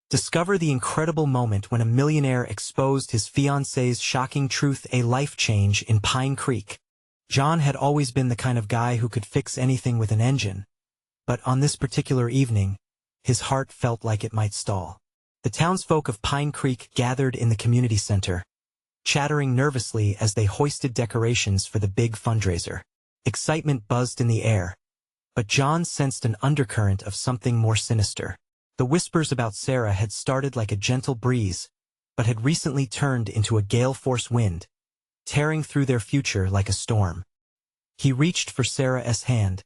Discover the incredible moment when a millionaire exposed his fiancée's shocking truth, a life change in Pine Creek. John had always been the kind of guy who could fix anything with an engine, but on this particular evening, his heart felt like it might stall. The townsfolk of Pine Creek gathered in the community center, chattering nervously as they hoisted decorations for the big fundraiser. Excitement buzzed in the air, but John sensed an undercurrent of something more sinister. The whispers about Sarah had started like a gentle breeze, but had recently turned into a gale-force wind, tearing through their future like a storm. He reached for Sarah's hand,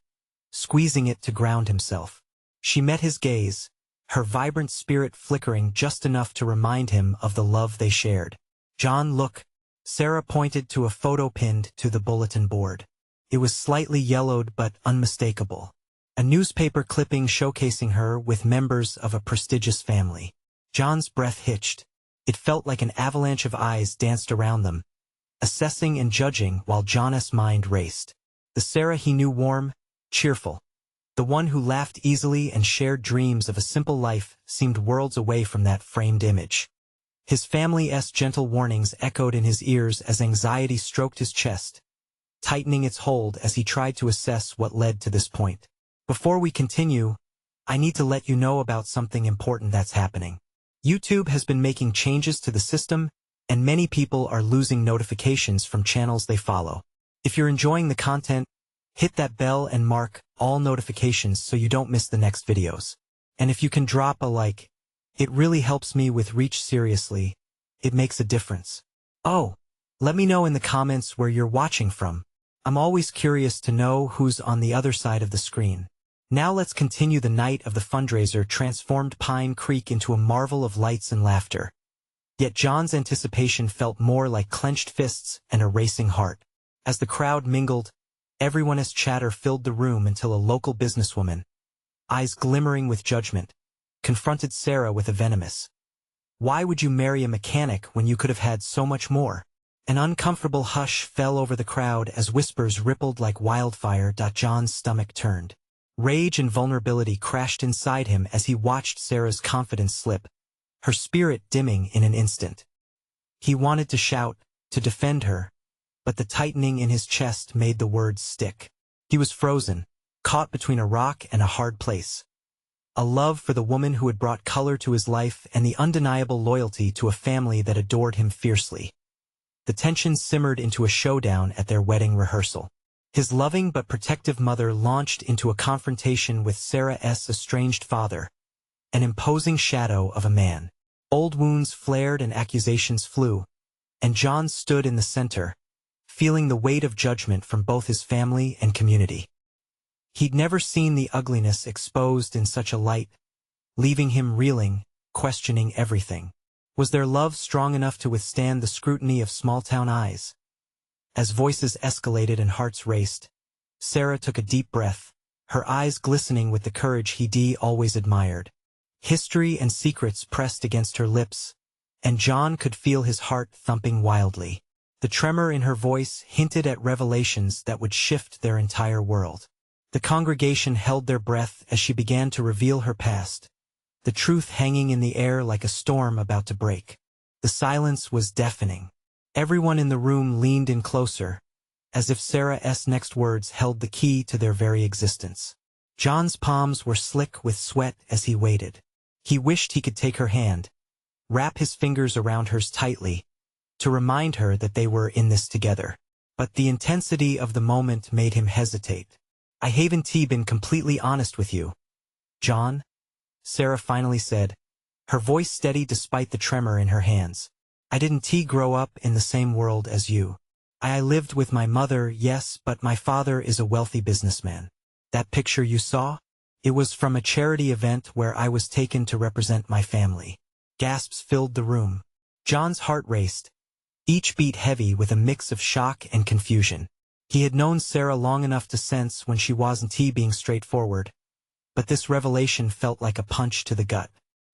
squeezing it to ground himself. She met his gaze, her vibrant spirit flickering just enough to remind him of the love they shared. "John, look." Sarah pointed to a photo pinned to the bulletin board. It was slightly yellowed but unmistakable. A newspaper clipping showcasing her with members of a prestigious family. John's breath hitched. It felt like an avalanche of eyes danced around them, assessing and judging while John's mind raced. The Sarah he knew, warm, cheerful. The one who laughed easily and shared dreams of a simple life, seemed worlds away from that framed image. His family's gentle warnings echoed in his ears as anxiety stroked his chest, tightening its hold as he tried to assess what led to this point. Before we continue, I need to let you know about something important that's happening. YouTube has been making changes to the system, and many people are losing notifications from channels they follow. If you're enjoying the content, hit that bell and mark all notifications so you don't miss the next videos. And if you can drop a like, it really helps me with reach. Seriously, it makes a difference. Oh, let me know in the comments where you're watching from. I'm always curious to know who's on the other side of the screen. Now let's continue. The night of the fundraiser transformed Pine Creek into a marvel of lights and laughter. Yet John's anticipation felt more like clenched fists and a racing heart. As the crowd mingled, everyone's chatter filled the room until a local businesswoman, eyes glimmering with judgment, confronted Sarah with a venomous, "Why would you marry a mechanic when you could have had so much more?" An uncomfortable hush fell over the crowd as whispers rippled like wildfire. John's stomach turned. Rage and vulnerability crashed inside him as he watched Sarah's confidence slip, her spirit dimming in an instant. He wanted to shout, to defend her, but the tightening in his chest made the words stick. He was frozen, caught between a rock and a hard place. A love for the woman who had brought color to his life and the undeniable loyalty to a family that adored him fiercely. The tension simmered into a showdown at their wedding rehearsal. His loving but protective mother launched into a confrontation with Sarah's estranged father, an imposing shadow of a man. Old wounds flared and accusations flew, and John stood in the center, feeling the weight of judgment from both his family and community. He'd never seen the ugliness exposed in such a light, leaving him reeling, questioning everything. Was their love strong enough to withstand the scrutiny of small-town eyes? As voices escalated and hearts raced, Sarah took a deep breath, her eyes glistening with the courage he'd always admired. History and secrets pressed against her lips, and John could feel his heart thumping wildly. The tremor in her voice hinted at revelations that would shift their entire world. The congregation held their breath as she began to reveal her past, the truth hanging in the air like a storm about to break. The silence was deafening. Everyone in the room leaned in closer, as if Sarah's next words held the key to their very existence. John's palms were slick with sweat as he waited. He wished he could take her hand, wrap his fingers around hers tightly, to remind her that they were in this together. But the intensity of the moment made him hesitate. "I haven't been completely honest with you, John," Sarah finally said, her voice steady despite the tremor in her hands. "I didn't grow up in the same world as you. I lived with my mother, yes, but my father is a wealthy businessman. That picture you saw? It was from a charity event where I was taken to represent my family." Gasps filled the room. John's heart raced, each beat heavy with a mix of shock and confusion. He had known Sarah long enough to sense when she wasn't being straightforward, but this revelation felt like a punch to the gut.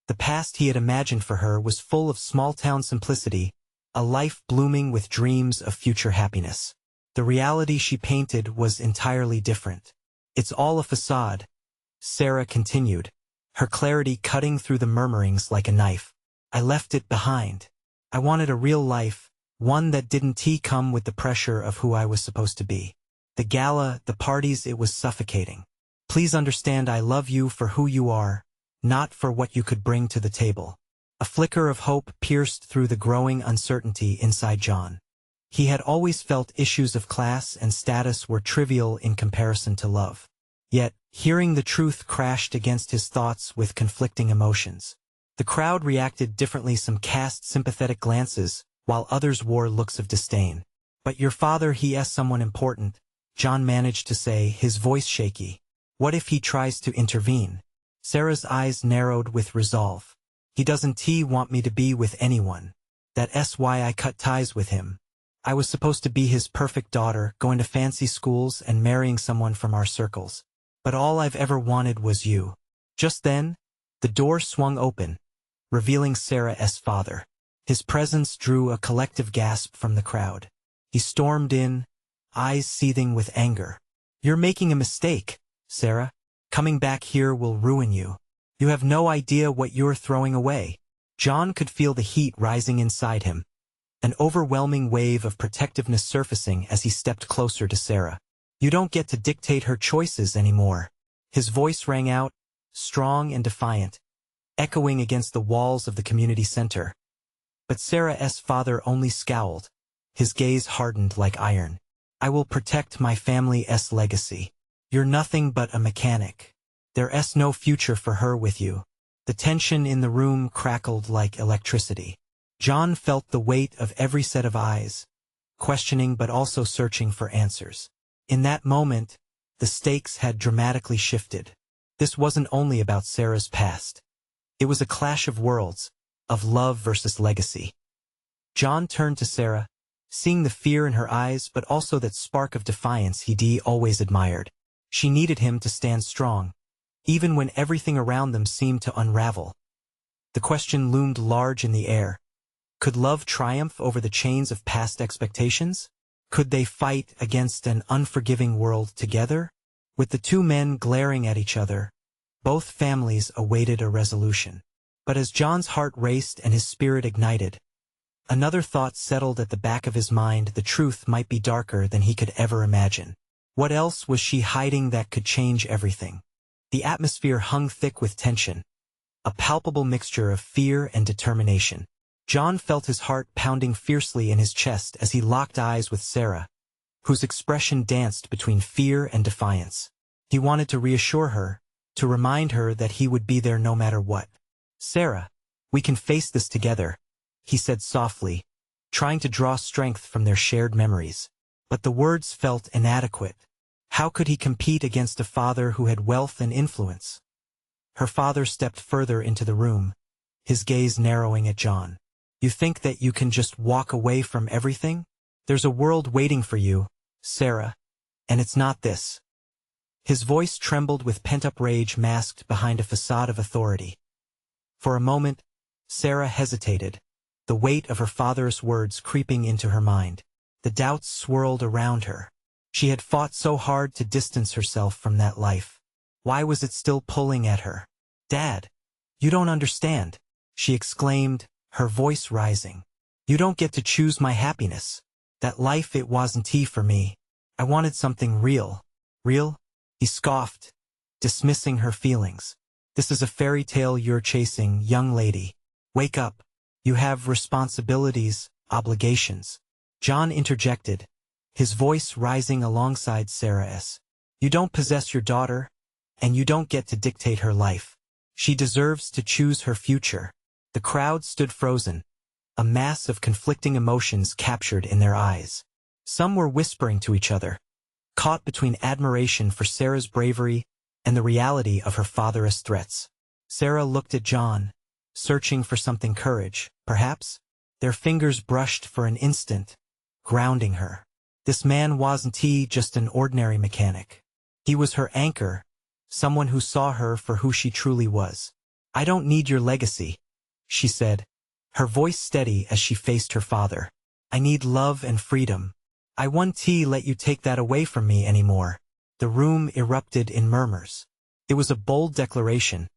The past he had imagined for her was full of small-town simplicity, a life blooming with dreams of future happiness. The reality she painted was entirely different. "It's all a facade," Sarah continued, her clarity cutting through the murmurings like a knife. I left it behind. I wanted a real life, one that didn't come with the pressure of who I was supposed to be. The gala, the parties, it was suffocating. Please understand I love you for who you are, not for what you could bring to the table. A flicker of hope pierced through the growing uncertainty inside John. He had always felt issues of class and status were trivial in comparison to love. Yet, hearing the truth crashed against his thoughts with conflicting emotions. The crowd reacted differently. Some cast sympathetic glances, while others wore looks of disdain. But your father, he is someone important, John managed to say, his voice shaky. What if he tries to intervene? Sarah's eyes narrowed with resolve. He doesn't want me to be with anyone. That's why I cut ties with him. I was supposed to be his perfect daughter, going to fancy schools and marrying someone from our circles. But all I've ever wanted was you. Just then, the door swung open, revealing Sarah's father. His presence drew a collective gasp from the crowd. He stormed in, eyes seething with anger. You're making a mistake, Sarah. Coming back here will ruin you. You have no idea what you're throwing away. John could feel the heat rising inside him, an overwhelming wave of protectiveness surfacing as he stepped closer to Sarah. You don't get to dictate her choices anymore. His voice rang out, strong and defiant, echoing against the walls of the community center. But Sarah's father only scowled, his gaze hardened like iron. I will protect my family's legacy. You're nothing but a mechanic. There's no future for her with you. The tension in the room crackled like electricity. John felt the weight of every set of eyes, questioning but also searching for answers. In that moment, the stakes had dramatically shifted. This wasn't only about Sarah's past. It was a clash of worlds, of love versus legacy. John turned to Sarah, seeing the fear in her eyes but also that spark of defiance he'd always admired. She needed him to stand strong, even when everything around them seemed to unravel. The question loomed large in the air. Could love triumph over the chains of past expectations? Could they fight against an unforgiving world together? With the two men glaring at each other, both families awaited a resolution. But as John's heart raced and his spirit ignited, another thought settled at the back of his mind. The truth might be darker than he could ever imagine. What else was she hiding that could change everything? The atmosphere hung thick with tension, a palpable mixture of fear and determination. John felt his heart pounding fiercely in his chest as he locked eyes with Sarah, whose expression danced between fear and defiance. He wanted to reassure her, to remind her that he would be there no matter what. Sarah, we can face this together, he said softly, trying to draw strength from their shared memories. But the words felt inadequate. How could he compete against a father who had wealth and influence? Her father stepped further into the room, his gaze narrowing at John. You think that you can just walk away from everything? There's a world waiting for you, Sarah, and it's not this. His voice trembled with pent-up rage masked behind a facade of authority. For a moment, Sarah hesitated, the weight of her father's words creeping into her mind. The doubts swirled around her. She had fought so hard to distance herself from that life. Why was it still pulling at her? Dad, you don't understand, she exclaimed, her voice rising. You don't get to choose my happiness. That life, it wasn't for me. I wanted something real. Real? He scoffed, dismissing her feelings. This is a fairy tale you're chasing, young lady. Wake up. You have responsibilities, obligations. John interjected, his voice rising alongside Sarah's. You don't possess your daughter, and you don't get to dictate her life. She deserves to choose her future. The crowd stood frozen, a mass of conflicting emotions captured in their eyes. Some were whispering to each other, caught between admiration for Sarah's bravery and the reality of her father's threats. Sarah looked at John, searching for something courage, perhaps? Their fingers brushed for an instant, grounding her. This man wasn't just an ordinary mechanic. He was her anchor, someone who saw her for who she truly was. I don't need your legacy, she said, her voice steady as she faced her father. I need love and freedom. I won't let you take that away from me anymore. The room erupted in murmurs. It was a bold declaration,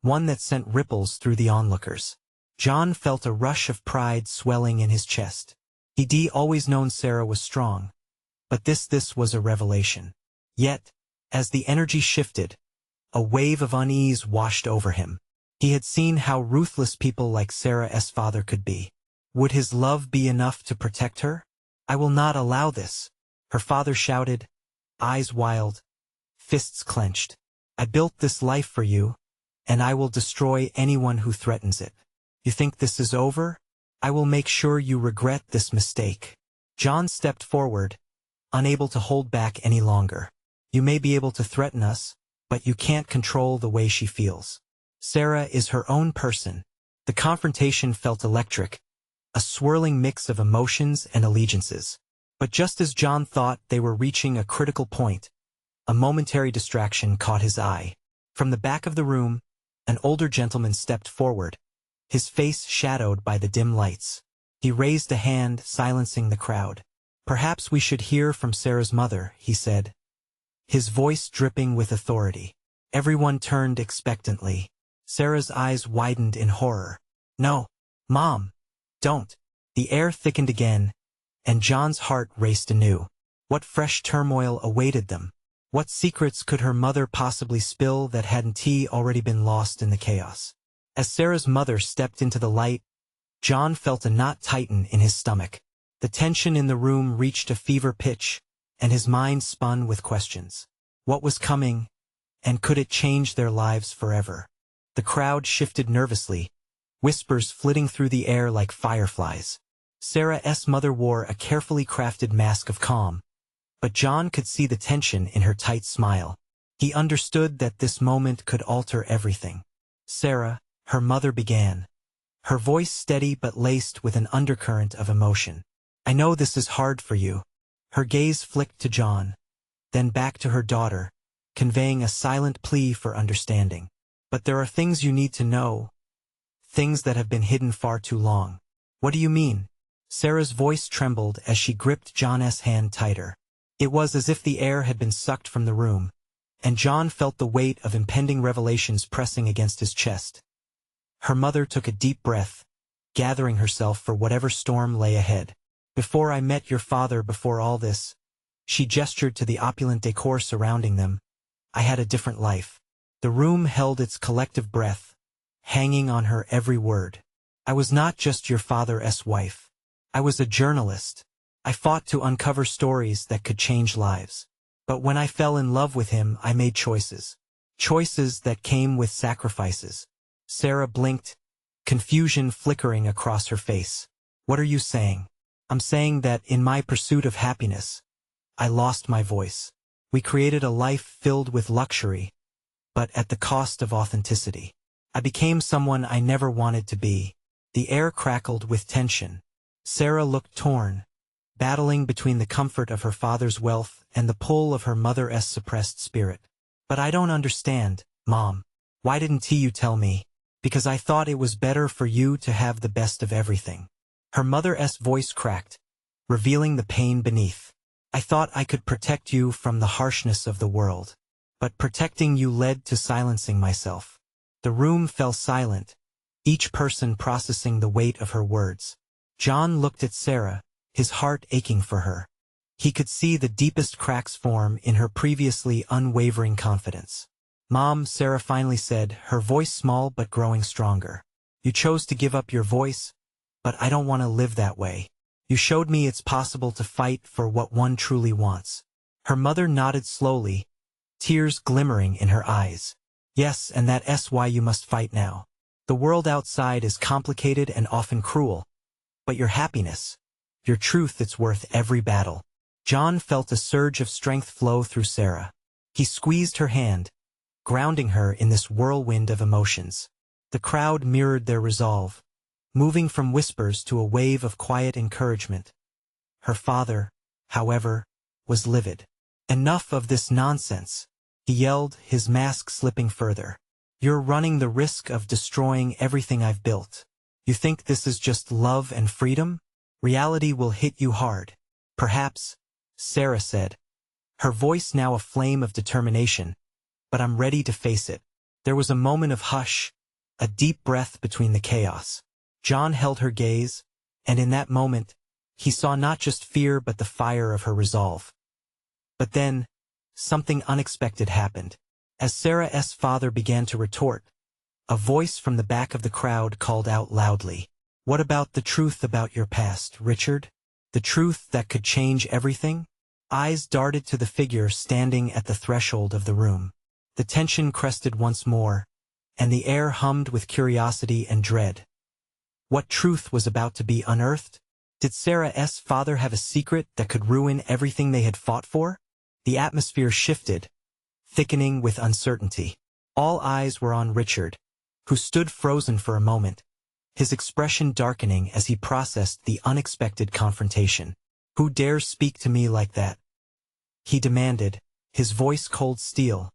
one that sent ripples through the onlookers. John felt a rush of pride swelling in his chest. He'd always known Sarah was strong, but this was a revelation. Yet, as the energy shifted, a wave of unease washed over him. He had seen how ruthless people like Sarah's father could be. Would his love be enough to protect her? "I will not allow this," her father shouted, eyes wild, fists clenched. "I built this life for you, and I will destroy anyone who threatens it. You think this is over? I will make sure you regret this mistake." John stepped forward, unable to hold back any longer. "You may be able to threaten us, but you can't control the way she feels. Sarah is her own person." The confrontation felt electric, a swirling mix of emotions and allegiances. But just as John thought they were reaching a critical point, a momentary distraction caught his eye. From the back of the room, an older gentleman stepped forward, his face shadowed by the dim lights. He raised a hand, silencing the crowd. "Perhaps we should hear from Sarah's mother," he said, his voice dripping with authority. Everyone turned expectantly. Sarah's eyes widened in horror. "No, Mom, don't." The air thickened again, and John's heart raced anew. What fresh turmoil awaited them? What secrets could her mother possibly spill that hadn't already been lost in the chaos? As Sarah's mother stepped into the light, John felt a knot tighten in his stomach. The tension in the room reached a fever pitch, and his mind spun with questions. What was coming, and could it change their lives forever? The crowd shifted nervously, whispers flitting through the air like fireflies. Sarah's mother wore a carefully crafted mask of calm, but John could see the tension in her tight smile. He understood that this moment could alter everything. "Sarah," her mother began, her voice steady but laced with an undercurrent of emotion. "I know this is hard for you." Her gaze flicked to John, then back to her daughter, conveying a silent plea for understanding. "But there are things you need to know, things that have been hidden far too long." "What do you mean?" Sarah's voice trembled as she gripped John's hand tighter. It was as if the air had been sucked from the room, and John felt the weight of impending revelations pressing against his chest. Her mother took a deep breath, gathering herself for whatever storm lay ahead. "Before I met your father, before all this," she gestured to the opulent decor surrounding them, "I had a different life." The room held its collective breath, hanging on her every word. "I was not just your father's wife. I was a journalist. I fought to uncover stories that could change lives. But when I fell in love with him, I made choices. Choices that came with sacrifices." Sarah blinked, confusion flickering across her face. "What are you saying?" "I'm saying that in my pursuit of happiness, I lost my voice. We created a life filled with luxury, but at the cost of authenticity. I became someone I never wanted to be." The air crackled with tension. Sarah looked torn, battling between the comfort of her father's wealth and the pull of her mother's suppressed spirit. "But I don't understand, Mom. Why didn't you tell me?" "Because I thought it was better for you to have the best of everything." Her mother's voice cracked, revealing the pain beneath. "I thought I could protect you from the harshness of the world. But protecting you led to silencing myself." The room fell silent, each person processing the weight of her words. John looked at Sarah, his heart aching for her. He could see the deepest cracks form in her previously unwavering confidence. "Mom," Sarah finally said, her voice small but growing stronger. "You chose to give up your voice, but I don't want to live that way. You showed me it's possible to fight for what one truly wants." Her mother nodded slowly, tears glimmering in her eyes. "Yes, and that's why you must fight now. The world outside is complicated and often cruel, but your happiness, your truth, it's worth every battle." John felt a surge of strength flow through Sarah. He squeezed her hand, grounding her in this whirlwind of emotions. The crowd mirrored their resolve, moving from whispers to a wave of quiet encouragement. Her father, however, was livid. "Enough of this nonsense," he yelled, his mask slipping further. "You're running the risk of destroying everything I've built. You think this is just love and freedom? Reality will hit you hard." "Perhaps," Sarah said, her voice now a flame of determination, "but I'm ready to face it." There was a moment of hush, a deep breath between the chaos. John held her gaze, and in that moment, he saw not just fear but the fire of her resolve. But then, something unexpected happened. As Sarah's father began to retort, a voice from the back of the crowd called out loudly, "What about the truth about your past, Richard? The truth that could change everything?" Eyes darted to the figure standing at the threshold of the room. The tension crested once more, and the air hummed with curiosity and dread. What truth was about to be unearthed? Did Sarah's father have a secret that could ruin everything they had fought for? The atmosphere shifted, thickening with uncertainty. All eyes were on Richard, who stood frozen for a moment, his expression darkening as he processed the unexpected confrontation. "Who dares speak to me like that?" he demanded, his voice cold steel.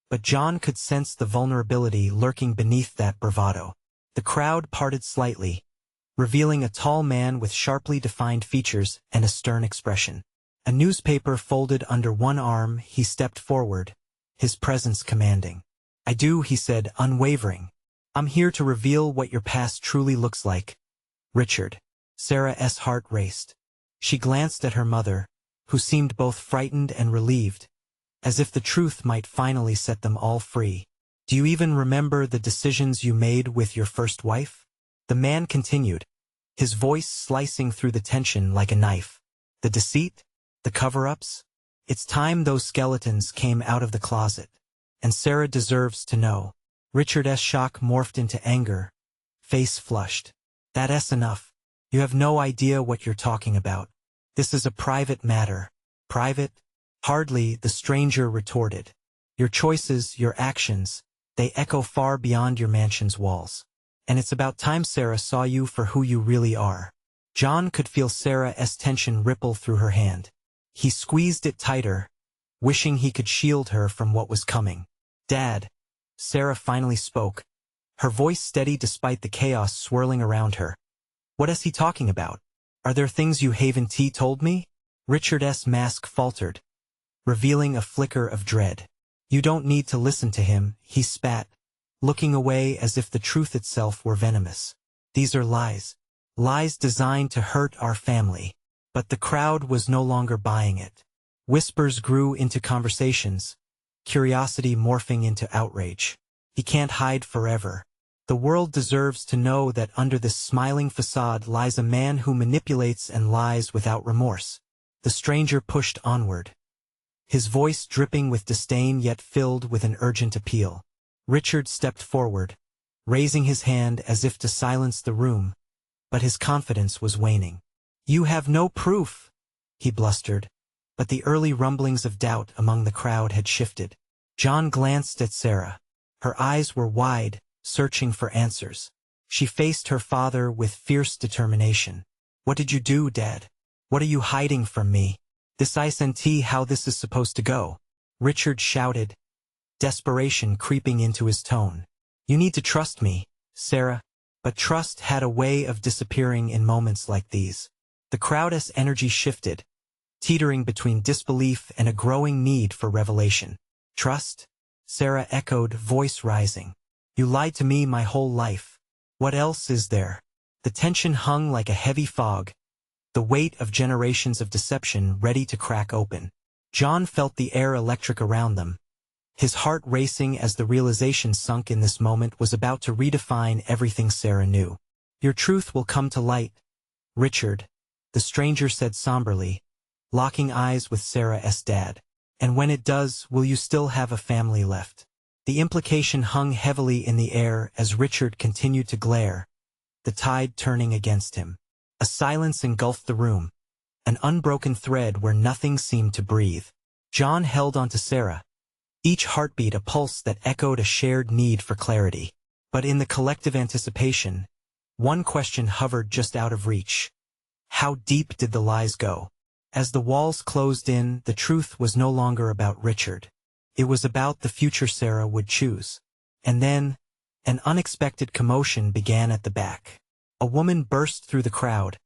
But John could sense the vulnerability lurking beneath that bravado. The crowd parted slightly, revealing a tall man with sharply defined features and a stern expression. A newspaper folded under one arm, he stepped forward, his presence commanding. "I do," he said, unwavering. "I'm here to reveal what your past truly looks like." Richard. Sarah's heart raced. She glanced at her mother, who seemed both frightened and relieved, as if the truth might finally set them all free. "Do you even remember the decisions you made with your first wife?" The man continued, his voice slicing through the tension like a knife. "The deceit? The cover-ups? It's time those skeletons came out of the closet. And Sarah deserves to know." Richard's shock morphed into anger, face flushed. "That's enough. You have no idea what you're talking about. This is a private matter." "Private?" "Hardly," the stranger retorted. "Your choices, your actions, they echo far beyond your mansion's walls. And it's about time Sarah saw you for who you really are." John could feel Sarah's tension ripple through her hand. He squeezed it tighter, wishing he could shield her from what was coming. "Dad," Sarah finally spoke, her voice steady despite the chaos swirling around her. "What is he talking about? Are there things you haven't told me?" Richard's mask faltered, revealing a flicker of dread. "You don't need to listen to him," he spat, looking away as if the truth itself were venomous. "These are lies. Lies designed to hurt our family." But the crowd was no longer buying it. Whispers grew into conversations, curiosity morphing into outrage. "He can't hide forever. The world deserves to know that under this smiling facade lies a man who manipulates and lies without remorse." The stranger pushed onward, his voice dripping with disdain yet filled with an urgent appeal. Richard stepped forward, raising his hand as if to silence the room, but his confidence was waning. "You have no proof," he blustered, but the early rumblings of doubt among the crowd had shifted. John glanced at Sarah. Her eyes were wide, searching for answers. She faced her father with fierce determination. "What did you do, Dad? What are you hiding from me? This isn't how this is supposed to go." Richard shouted, desperation creeping into his tone. "You need to trust me, Sarah." But trust had a way of disappearing in moments like these. The crowd's energy shifted, teetering between disbelief and a growing need for revelation. "Trust?" Sarah echoed, voice rising. "You lied to me my whole life. What else is there?" The tension hung like a heavy fog, the weight of generations of deception ready to crack open. John felt the air electric around them, his heart racing as the realization sunk in this moment was about to redefine everything Sarah knew. "Your truth will come to light, Richard," the stranger said somberly, locking eyes with Sarah's dad. "And when it does, will you still have a family left?" The implication hung heavily in the air as Richard continued to glare, the tide turning against him. A silence engulfed the room, an unbroken thread where nothing seemed to breathe. John held onto Sarah, each heartbeat a pulse that echoed a shared need for clarity. But in the collective anticipation, one question hovered just out of reach. How deep did the lies go? As the walls closed in, the truth was no longer about Richard. It was about the future Sarah would choose. And then, an unexpected commotion began at the back. A woman burst through the crowd,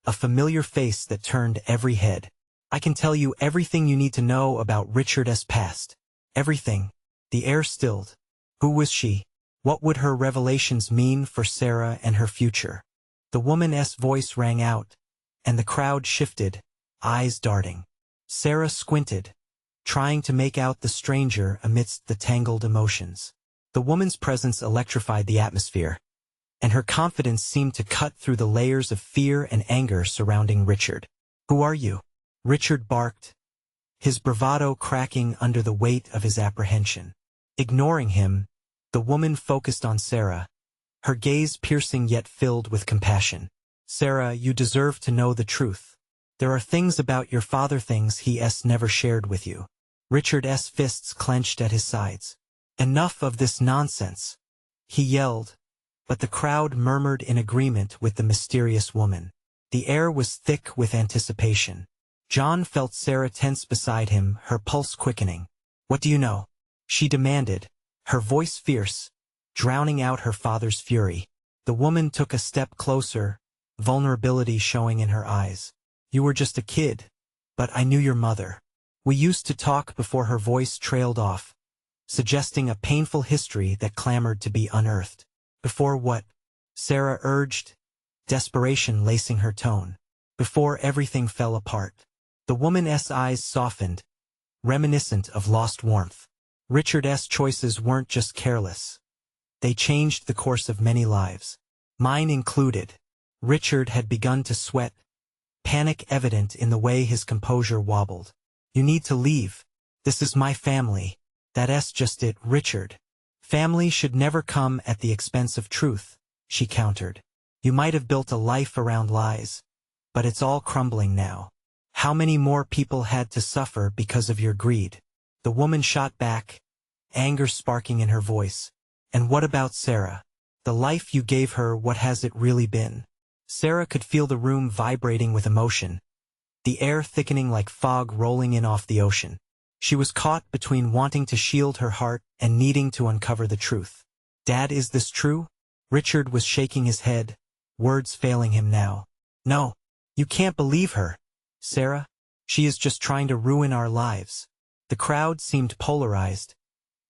a familiar face that turned every head. "I can tell you everything you need to know about Richard's past." Everything. The air stilled, Who was she? What would her revelations mean for Sarah and her future? The woman's voice rang out, and the crowd shifted, eyes darting. Sarah squinted, trying to make out the stranger amidst the tangled emotions. The woman's presence electrified the atmosphere, and her confidence seemed to cut through the layers of fear and anger surrounding Richard. "Who are you?" Richard barked, his bravado cracking under the weight of his apprehension. Ignoring him, the woman focused on Sarah, her gaze piercing yet filled with compassion. "Sarah, you deserve to know the truth. There are things about your father, things he's never shared with you." Richard's fists clenched at his sides. "Enough of this nonsense," he yelled, but the crowd murmured in agreement with the mysterious woman. The air was thick with anticipation. John felt Sarah tense beside him, her pulse quickening. "What do you know?" she demanded, her voice fierce, drowning out her father's fury. The woman took a step closer, vulnerability showing in her eyes. "You were just a kid, but I knew your mother. We used to talk." Before her voice trailed off, suggesting a painful history that clamored to be unearthed. "Before what?" Sarah urged, desperation lacing her tone. "Before everything fell apart." The woman's eyes softened, reminiscent of lost warmth. Richard's choices weren't just careless. They changed the course of many lives. Mine included. Richard had begun to sweat, panic evident in the way his composure wobbled. "You need to leave. This is my family." "That's just it, Richard. Family should never come at the expense of truth," she countered. "You might have built a life around lies, but it's all crumbling now. How many more people had to suffer because of your greed?" The woman shot back, anger sparking in her voice. "And what about Sarah? The life you gave her, what has it really been?" Sarah could feel the room vibrating with emotion, the air thickening like fog rolling in off the ocean. She was caught between wanting to shield her heart and needing to uncover the truth. "Dad, is this true?" Richard was shaking his head, words failing him now. "No, you can't believe her, Sarah. She is just trying to ruin our lives." The crowd seemed polarized,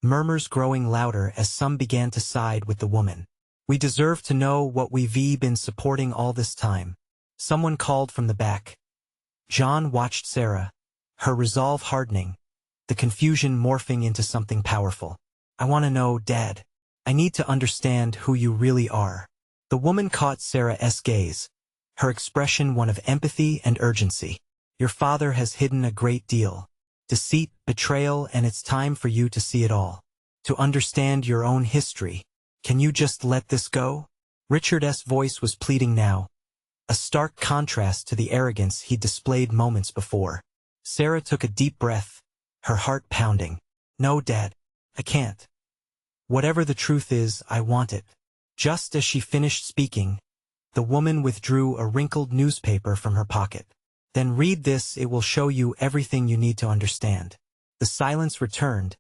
murmurs growing louder as some began to side with the woman. "We deserve to know what we've been supporting all this time," someone called from the back. John watched Sarah, her resolve hardening, the confusion morphing into something powerful. "I want to know, Dad. I need to understand who you really are." The woman caught Sarah's gaze, her expression one of empathy and urgency. "Your father has hidden a great deal. Deceit, betrayal, and it's time for you to see it all. To understand your own history. Can you just let this go?" Richard's voice was pleading now, a stark contrast to the arrogance he'd displayed moments before. Sarah took a deep breath, her heart pounding. "No, Dad. I can't. Whatever the truth is, I want it." Just as she finished speaking, the woman withdrew a wrinkled newspaper from her pocket. "Then read this, it will show you everything you need to understand." The silence returned,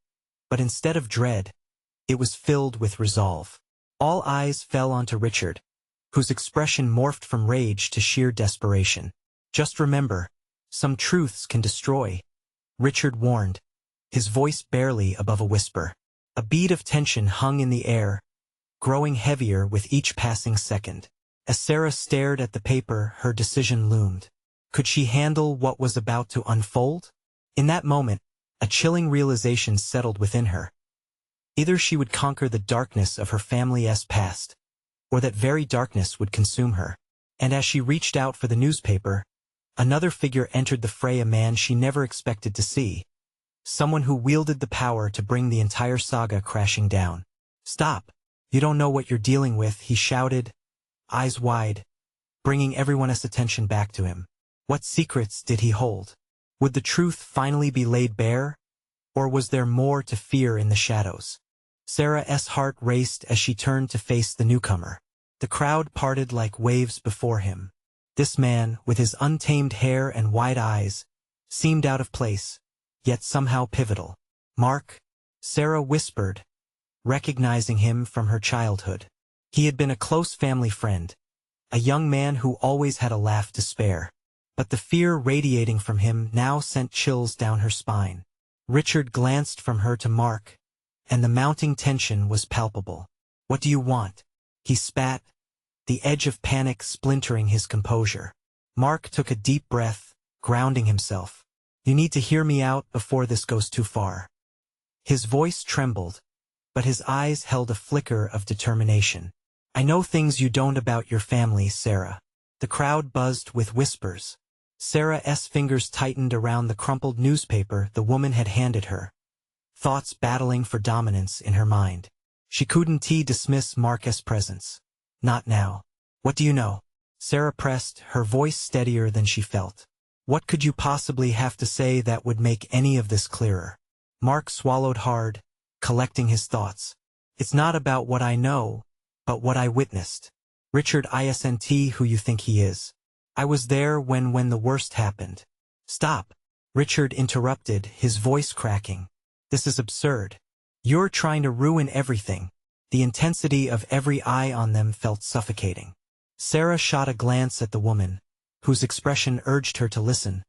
but instead of dread, it was filled with resolve. All eyes fell onto Richard, whose expression morphed from rage to sheer desperation. "Just remember, some truths can destroy," Richard warned, his voice barely above a whisper. A bead of tension hung in the air, growing heavier with each passing second. As Sarah stared at the paper, her decision loomed. Could she handle what was about to unfold? In that moment, a chilling realization settled within her. Either she would conquer the darkness of her family's past, or that very darkness would consume her. And as she reached out for the newspaper, another figure entered the fray, a man she never expected to see. Someone who wielded the power to bring the entire saga crashing down. "Stop! You don't know what you're dealing with," he shouted, eyes wide, bringing everyone's attention back to him. What secrets did he hold? Would the truth finally be laid bare? Or was there more to fear in the shadows? Sarah's heart raced as she turned to face the newcomer. The crowd parted like waves before him. This man, with his untamed hair and wide eyes, seemed out of place, yet somehow pivotal. "Mark," Sarah whispered, recognizing him from her childhood. He had been a close family friend, a young man who always had a laugh to spare. But the fear radiating from him now sent chills down her spine. Richard glanced from her to Mark, and the mounting tension was palpable. "What do you want?" he spat, the edge of panic splintering his composure. Mark took a deep breath, grounding himself. "You need to hear me out before this goes too far." His voice trembled, but his eyes held a flicker of determination. "I know things you don't about your family, Sarah." The crowd buzzed with whispers. Sarah's fingers tightened around the crumpled newspaper the woman had handed her, thoughts battling for dominance in her mind. She couldn't dismiss Mark's presence. "Not now." "What do you know?" Sarah pressed, her voice steadier than she felt. "What could you possibly have to say that would make any of this clearer?" Mark swallowed hard, collecting his thoughts. "It's not about what I know, but what I witnessed. Richard isn't who you think he is. I was there when the worst happened." "Stop!" Richard interrupted, his voice cracking. "This is absurd. You're trying to ruin everything." The intensity of every eye on them felt suffocating. Sarah shot a glance at the woman, whose expression urged her to listen,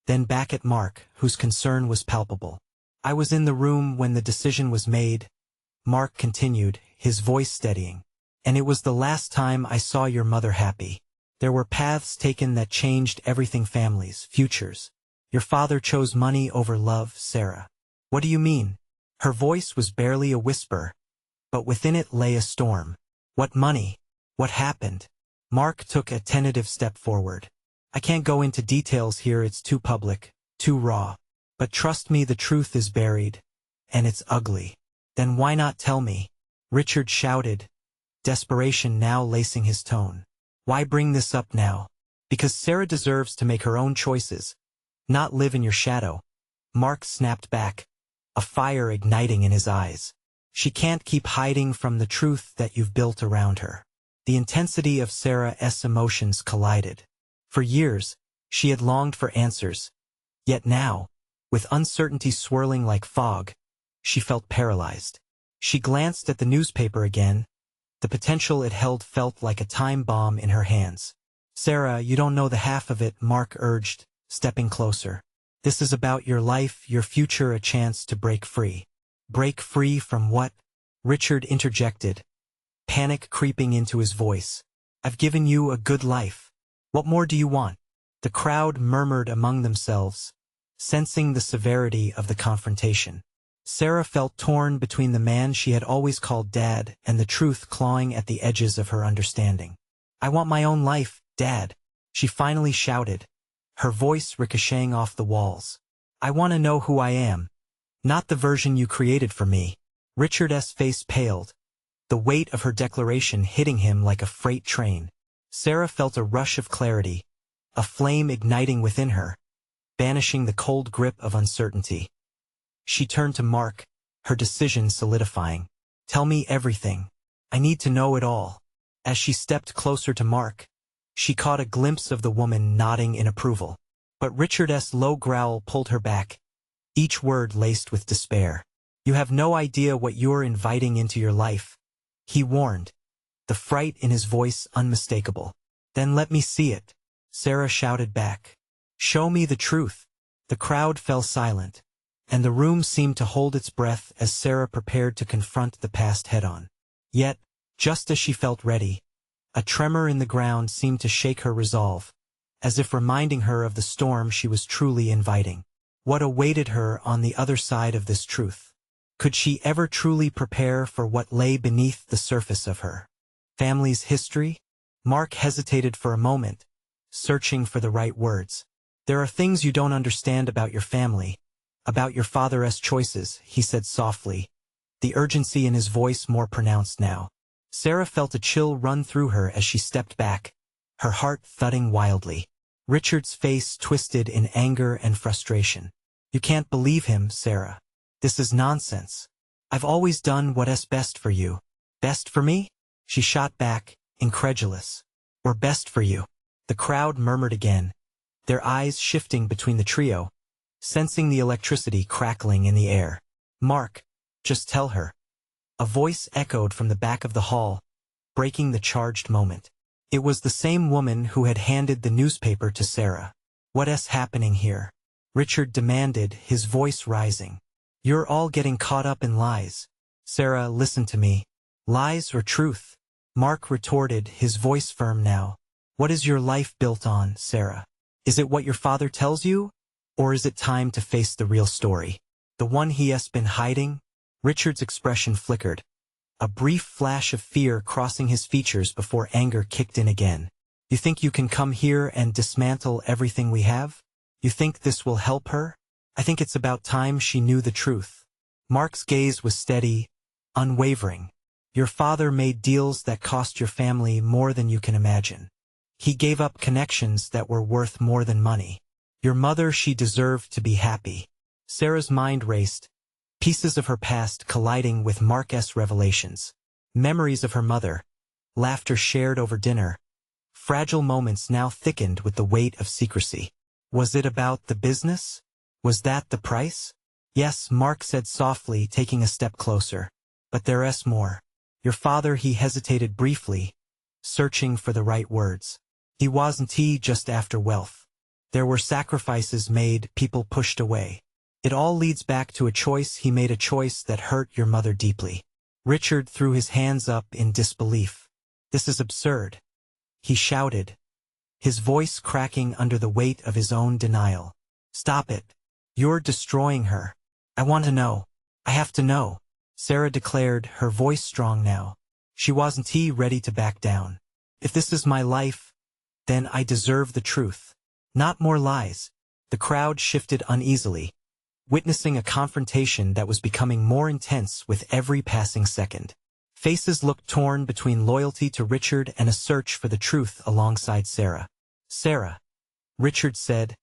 then back at Mark, whose concern was palpable. "I was in the room when the decision was made," Mark continued, his voice steadying. "And it was the last time I saw your mother happy. There were paths taken that changed everything, families, futures. Your father chose money over love, Sarah." "What do you mean?" Her voice was barely a whisper, but within it lay a storm. "What money? What happened?" Mark took a tentative step forward. "I can't go into details here, it's too public, too raw. But trust me, the truth is buried, and it's ugly." "Then why not tell me?" Richard shouted, desperation now lacing his tone. "Why bring this up now?" "Because Sarah deserves to make her own choices, not live in your shadow." Mark snapped back, a fire igniting in his eyes. "She can't keep hiding from the truth that you've built around her." The intensity of Sarah's emotions collided. For years, she had longed for answers. Yet now, with uncertainty swirling like fog, she felt paralyzed. She glanced at the newspaper again. The potential it held felt like a time bomb in her hands. "Sarah, you don't know the half of it," Mark urged, stepping closer. "This is about your life, your future, a chance to break free." "Break free from what?" Richard interjected, panic creeping into his voice. "I've given you a good life. What more do you want?" The crowd murmured among themselves, sensing the severity of the confrontation. Sarah felt torn between the man she had always called Dad and the truth clawing at the edges of her understanding. "I want my own life, Dad," she finally shouted, her voice ricocheting off the walls. "I want to know who I am, not the version you created for me." Richard's face paled, the weight of her declaration hitting him like a freight train. Sarah felt a rush of clarity, a flame igniting within her, banishing the cold grip of uncertainty. She turned to Mark, her decision solidifying. "Tell me everything. I need to know it all." As she stepped closer to Mark, she caught a glimpse of the woman nodding in approval. But Richard's low growl pulled her back, each word laced with despair. "You have no idea what you're inviting into your life," he warned, the fright in his voice unmistakable. "Then let me see it," Sarah shouted back. "Show me the truth." The crowd fell silent, and the room seemed to hold its breath as Sarah prepared to confront the past head-on. Yet, just as she felt ready, a tremor in the ground seemed to shake her resolve, as if reminding her of the storm she was truly inviting. What awaited her on the other side of this truth? Could she ever truly prepare for what lay beneath the surface of her family's history? Mark hesitated for a moment, searching for the right words. "There are things you don't understand about your family, about your father's choices," he said softly, the urgency in his voice more pronounced now. Sarah felt a chill run through her as she stepped back, her heart thudding wildly. Richard's face twisted in anger and frustration. "You can't believe him, Sarah. This is nonsense. I've always done what's best for you." "Best for me?" she shot back, incredulous. "Or best for you?" The crowd murmured again, their eyes shifting between the trio, sensing the electricity crackling in the air. "Mark, just tell her." A voice echoed from the back of the hall, breaking the charged moment. It was the same woman who had handed the newspaper to Sarah. "What's happening here?" Richard demanded, his voice rising. "You're all getting caught up in lies. Sarah, listen to me. Lies or truth? Mark retorted, his voice firm now. What is your life built on, Sarah? Is it what your father tells you? Or is it time to face the real story? The one he has been hiding? Richard's expression flickered, a brief flash of fear crossing his features before anger kicked in again. You think you can come here and dismantle everything we have? You think this will help her? I think it's about time she knew the truth. Mark's gaze was steady, unwavering. Your father made deals that cost your family more than you can imagine. He gave up connections that were worth more than money. Your mother, she deserved to be happy. Sarah's mind raced, pieces of her past colliding with Mark's revelations. Memories of her mother, laughter shared over dinner, fragile moments now thickened with the weight of secrecy. Was it about the business? Was that the price? Yes, Mark said softly, taking a step closer. But there's more. Your father, he hesitated briefly, searching for the right words. He wasn't just after wealth. There were sacrifices made, people pushed away. It all leads back to a choice he made, a choice that hurt your mother deeply. Richard threw his hands up in disbelief. This is absurd, he shouted, his voice cracking under the weight of his own denial. Stop it. You're destroying her. I want to know. I have to know, Sarah declared, her voice strong now. She wasn't ready to back down. If this is my life, then I deserve the truth. Not more lies. The crowd shifted uneasily, witnessing a confrontation that was becoming more intense with every passing second. Faces looked torn between loyalty to Richard and a search for the truth alongside Sarah. Sarah, Richard said,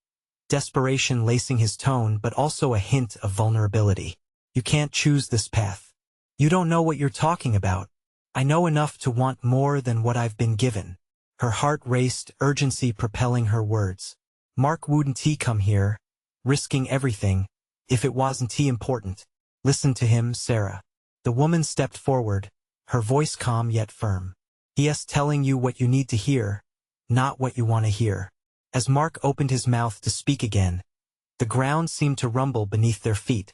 desperation lacing his tone but also a hint of vulnerability. You can't choose this path. You don't know what you're talking about. I know enough to want more than what I've been given. Her heart raced, urgency propelling her words. Mark wouldn't come here, risking everything, if it wasn't important. Listen to him, Sarah. The woman stepped forward, her voice calm yet firm. He is telling you what you need to hear, not what you want to hear. As Mark opened his mouth to speak again, the ground seemed to rumble beneath their feet,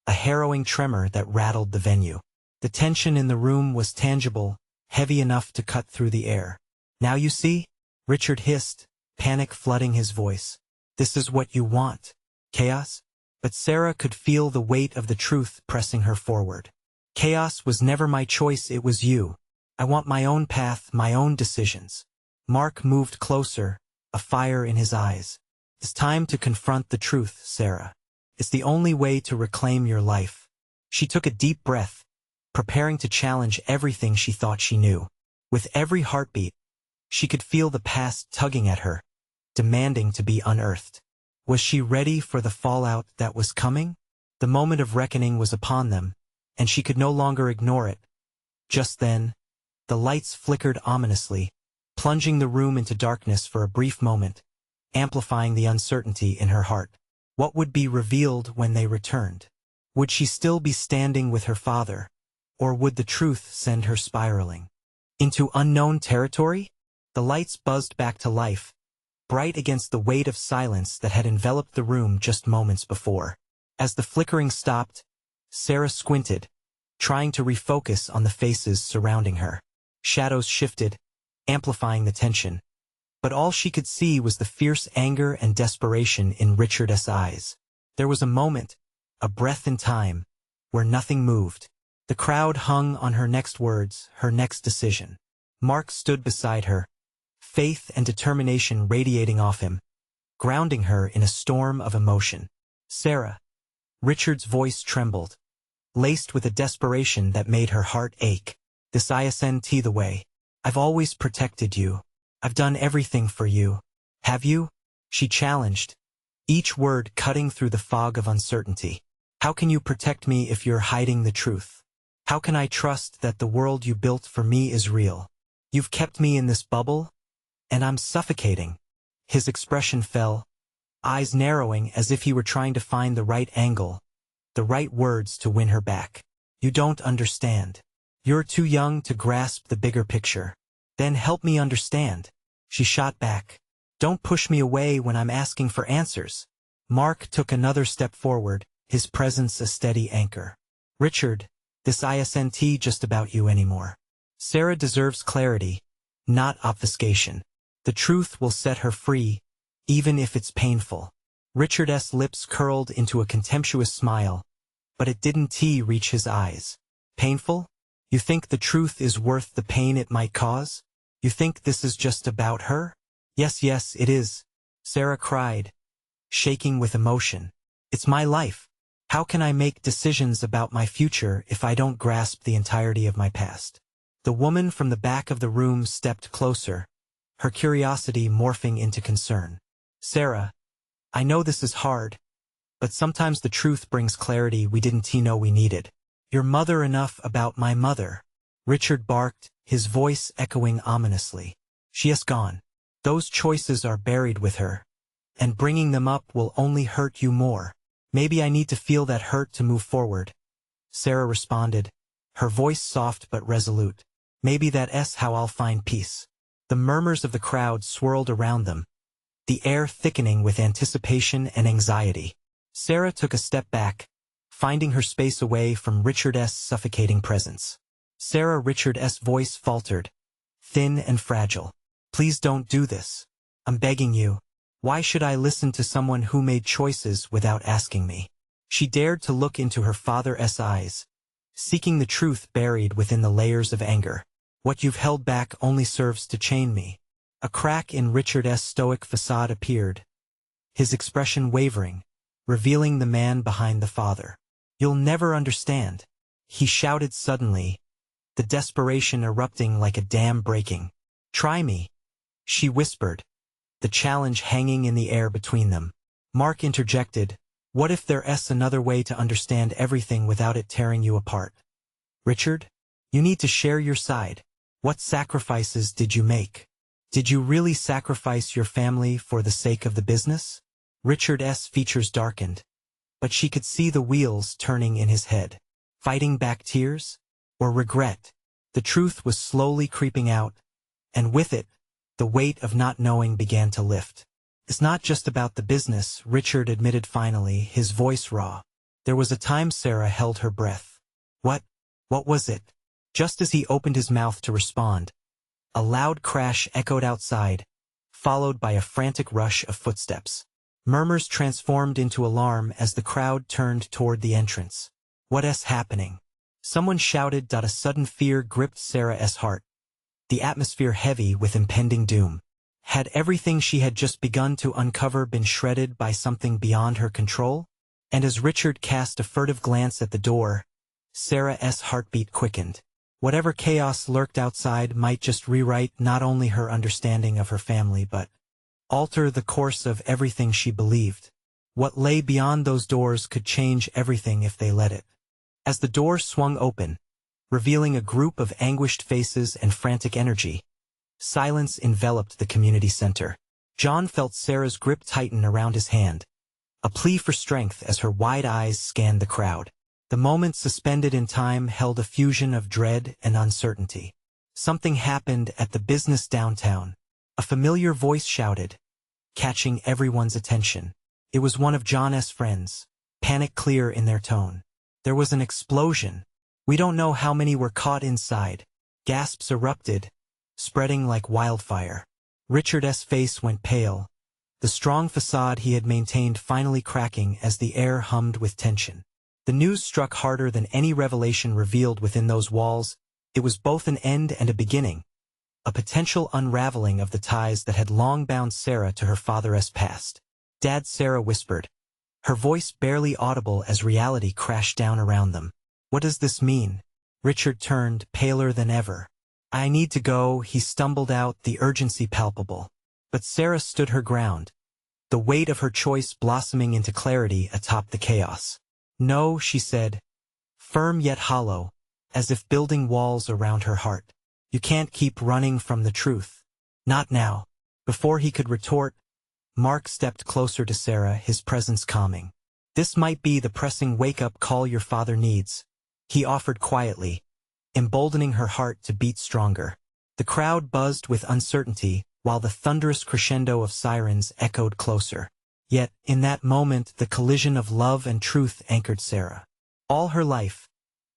a harrowing tremor that rattled the venue. The tension in the room was tangible, heavy enough to cut through the air. Now you see? Richard hissed, panic flooding his voice. This is what you want. Chaos? But Sarah could feel the weight of the truth pressing her forward. Chaos was never my choice, it was you. I want my own path, my own decisions. Mark moved closer, a fire in his eyes. It's time to confront the truth, Sarah. It's the only way to reclaim your life. She took a deep breath, preparing to challenge everything she thought she knew. With every heartbeat, she could feel the past tugging at her, demanding to be unearthed. Was she ready for the fallout that was coming? The moment of reckoning was upon them, and she could no longer ignore it. Just then, the lights flickered ominously, plunging the room into darkness for a brief moment, amplifying the uncertainty in her heart. What would be revealed when they returned? Would she still be standing with her father, or would the truth send her spiraling into unknown territory? The lights buzzed back to life, bright against the weight of silence that had enveloped the room just moments before. As the flickering stopped, Sarah squinted, trying to refocus on the faces surrounding her. Shadows shifted, amplifying the tension, but all she could see was the fierce anger and desperation in Richard's eyes. There was a moment, a breath in time, where nothing moved. The crowd hung on her next words, her next decision. Mark stood beside her, faith and determination radiating off him, grounding her in a storm of emotion. Sarah. Richard's voice trembled, laced with a desperation that made her heart ache. This isn't the way. I've always protected you. I've done everything for you. Have you? She challenged, each word cutting through the fog of uncertainty. How can you protect me if you're hiding the truth? How can I trust that the world you built for me is real? You've kept me in this bubble, and I'm suffocating. His expression fell, eyes narrowing as if he were trying to find the right angle, the right words to win her back. You don't understand. You're too young to grasp the bigger picture. Then help me understand. She shot back. Don't push me away when I'm asking for answers. Mark took another step forward, his presence a steady anchor. Richard, this isn't just about you anymore. Sarah deserves clarity, not obfuscation. The truth will set her free, even if it's painful. Richard's lips curled into a contemptuous smile, but it didn't reach his eyes. Painful? You think the truth is worth the pain it might cause? You think this is just about her? Yes, it is, Sarah cried, shaking with emotion. It's my life. How can I make decisions about my future if I don't grasp the entirety of my past? The woman from the back of the room stepped closer, her curiosity morphing into concern. Sarah, I know this is hard, but sometimes the truth brings clarity we didn't know we needed. Your mother enough about my mother. Richard barked, his voice echoing ominously. She is gone. Those choices are buried with her, and bringing them up will only hurt you more. Maybe I need to feel that hurt to move forward. Sarah responded, her voice soft but resolute. Maybe that's how I'll find peace. The murmurs of the crowd swirled around them, the air thickening with anticipation and anxiety. Sarah took a step back, finding her space away from Richard's suffocating presence. Richard's voice faltered, thin and fragile. Please don't do this. I'm begging you. Why should I listen to someone who made choices without asking me? She dared to look into her father's eyes, seeking the truth buried within the layers of anger. What you've held back only serves to chain me. A crack in Richard's stoic facade appeared, his expression wavering, revealing the man behind the father. You'll never understand, he shouted suddenly, the desperation erupting like a dam breaking. Try me, she whispered, the challenge hanging in the air between them. Mark interjected, what if there's another way to understand everything without it tearing you apart? Richard, you need to share your side. What sacrifices did you make? Did you really sacrifice your family for the sake of the business? Richard's features darkened, but she could see the wheels turning in his head. Fighting back tears? Or regret? The truth was slowly creeping out, and with it, the weight of not knowing began to lift. It's not just about the business, Richard admitted finally, his voice raw. There was a time Sarah held her breath. What was it? Just as he opened his mouth to respond, a loud crash echoed outside, followed by a frantic rush of footsteps. Murmurs transformed into alarm as the crowd turned toward the entrance. What's happening? Someone shouted. A sudden fear gripped Sarah's heart, the atmosphere heavy with impending doom. Had everything she had just begun to uncover been shredded by something beyond her control? And as Richard cast a furtive glance at the door, Sarah's heartbeat quickened. Whatever chaos lurked outside might just rewrite not only her understanding of her family but alter the course of everything she believed. What lay beyond those doors could change everything if they let it. As the door swung open, revealing a group of anguished faces and frantic energy, silence enveloped the community center. John felt Sarah's grip tighten around his hand, a plea for strength as her wide eyes scanned the crowd. The moment suspended in time held a fusion of dread and uncertainty. Something happened at the business downtown. A familiar voice shouted, catching everyone's attention. It was one of John's friends, panic clear in their tone. There was an explosion. We don't know how many were caught inside. Gasps erupted, spreading like wildfire. Richard's face went pale, the strong facade he had maintained finally cracking as the air hummed with tension. The news struck harder than any revelation revealed within those walls. It was both an end and a beginning, a potential unraveling of the ties that had long bound Sarah to her father's past. Dad, Sarah whispered, her voice barely audible as reality crashed down around them. What does this mean? Richard turned, paler than ever. I need to go, he stumbled out, the urgency palpable. But Sarah stood her ground, the weight of her choice blossoming into clarity atop the chaos. No, she said, firm yet hollow, as if building walls around her heart. You can't keep running from the truth. Not now. Before he could retort, Mark stepped closer to Sarah, his presence calming. This might be the pressing wake-up call your father needs, he offered quietly, emboldening her heart to beat stronger. The crowd buzzed with uncertainty, while the thunderous crescendo of sirens echoed closer. Yet, in that moment, the collision of love and truth anchored Sarah. All her life,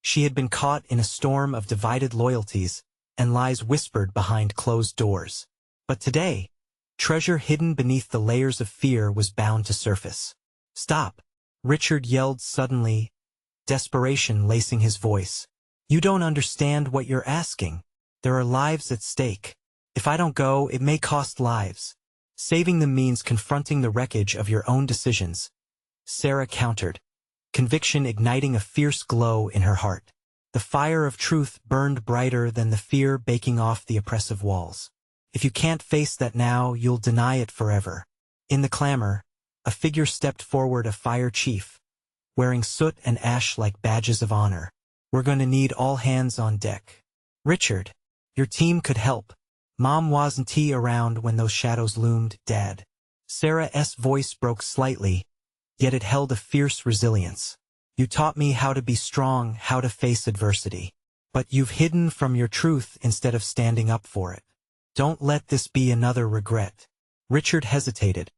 She had been caught in a storm of divided loyalties and lies whispered behind closed doors. But today, treasure hidden beneath the layers of fear was bound to surface. "Stop!" Richard yelled suddenly, desperation lacing his voice. "You don't understand what you're asking. There are lives at stake. If I don't go, it may cost lives. Saving them means confronting the wreckage of your own decisions," Sarah countered, conviction igniting a fierce glow in her heart. The fire of truth burned brighter than the fear baking off the oppressive walls. "If you can't face that now, you'll deny it forever." In the clamor, a figure stepped forward, a fire chief, wearing soot and ash like badges of honor. "We're going to need all hands on deck. Richard, your team could help. Mom wasn't around when those shadows loomed, Dad." Sarah's voice broke slightly, yet it held a fierce resilience. "You taught me how to be strong, how to face adversity. But you've hidden from your truth instead of standing up for it. Don't let this be another regret." Richard hesitated,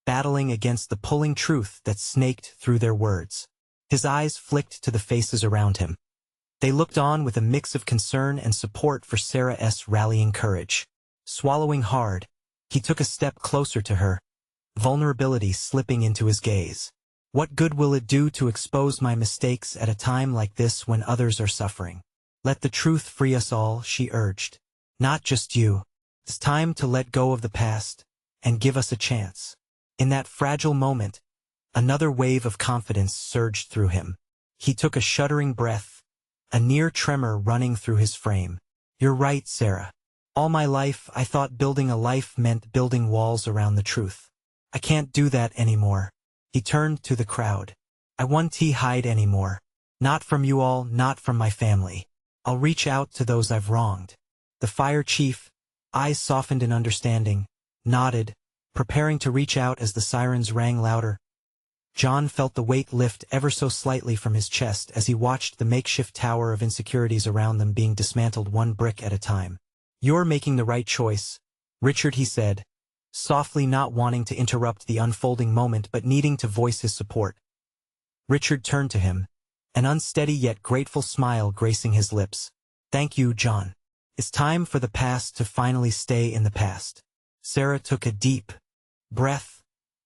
battling against the pulling truth that snaked through their words. His eyes flicked to the faces around him. They looked on with a mix of concern and support for Sarah's rallying courage. Swallowing hard, he took a step closer to her, vulnerability slipping into his gaze. "What good will it do to expose my mistakes at a time like this when others are suffering? Let the truth free us all," she urged. "Not just you. It's time to let go of the past and give us a chance." In that fragile moment, another wave of confidence surged through him. He took a shuddering breath, a near tremor running through his frame. "You're right, Sarah. All my life, I thought building a life meant building walls around the truth. I can't do that anymore." He turned to the crowd. "I won't hide anymore. Not from you all, not from my family. I'll reach out to those I've wronged." The fire chief, eyes softened in understanding, nodded, preparing to reach out as the sirens rang louder. John felt the weight lift ever so slightly from his chest as he watched the makeshift tower of insecurities around them being dismantled one brick at a time. "You're making the right choice, Richard," he said, softly, not wanting to interrupt the unfolding moment but needing to voice his support. Richard turned to him, an unsteady yet grateful smile gracing his lips. "Thank you, John. It's time for the past to finally stay in the past." Sarah took a deep breath,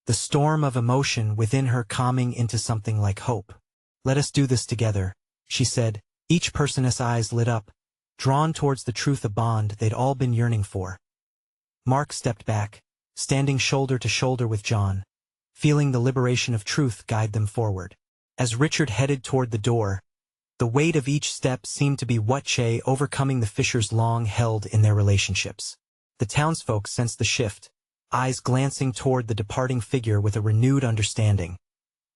the storm of emotion within her calming into something like hope. "Let us do this together," she said, each person's eyes lit up, drawn towards the truth, a bond they'd all been yearning for. Mark stepped back, standing shoulder to shoulder with John, feeling the liberation of truth guide them forward. As Richard headed toward the door, the weight of each step seemed to be overcoming the fissures long held in their relationships. The townsfolk sensed the shift, eyes glancing toward the departing figure with a renewed understanding.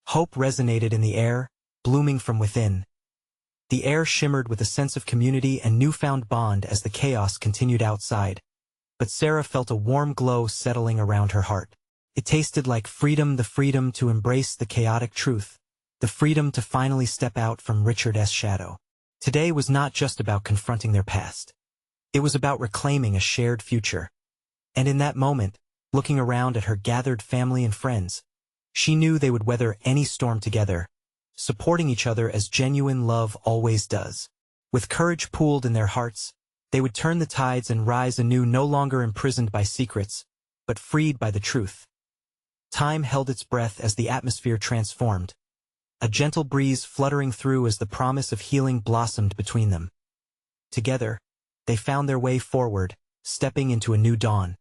Hope resonated in the air, blooming from within. The air shimmered with a sense of community and newfound bond as the chaos continued outside. But Sarah felt a warm glow settling around her heart. It tasted like freedom, the freedom to embrace the chaotic truth, the freedom to finally step out from Richard's shadow. Today was not just about confronting their past. It was about reclaiming a shared future. And in that moment, looking around at her gathered family and friends, she knew they would weather any storm together, supporting each other as genuine love always does. With courage pooled in their hearts, they would turn the tides and rise anew, no longer imprisoned by secrets, but freed by the truth. Time held its breath as the atmosphere transformed, a gentle breeze fluttering through as the promise of healing blossomed between them. Together, they found their way forward, stepping into a new dawn,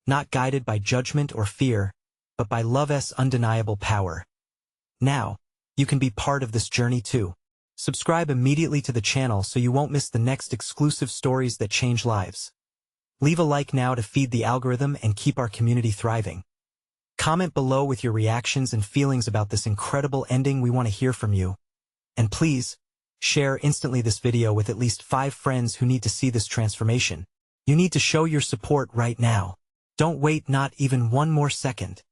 not guided by judgment or fear, but by love's undeniable power. Now, you can be part of this journey too. Subscribe immediately to the channel so you won't miss the next exclusive stories that change lives. Leave a like now to feed the algorithm and keep our community thriving. Comment below with your reactions and feelings about this incredible ending. We want to hear from you. And please, share instantly this video with at least 5 friends who need to see this transformation. You need to show your support right now. Don't wait not even one more second.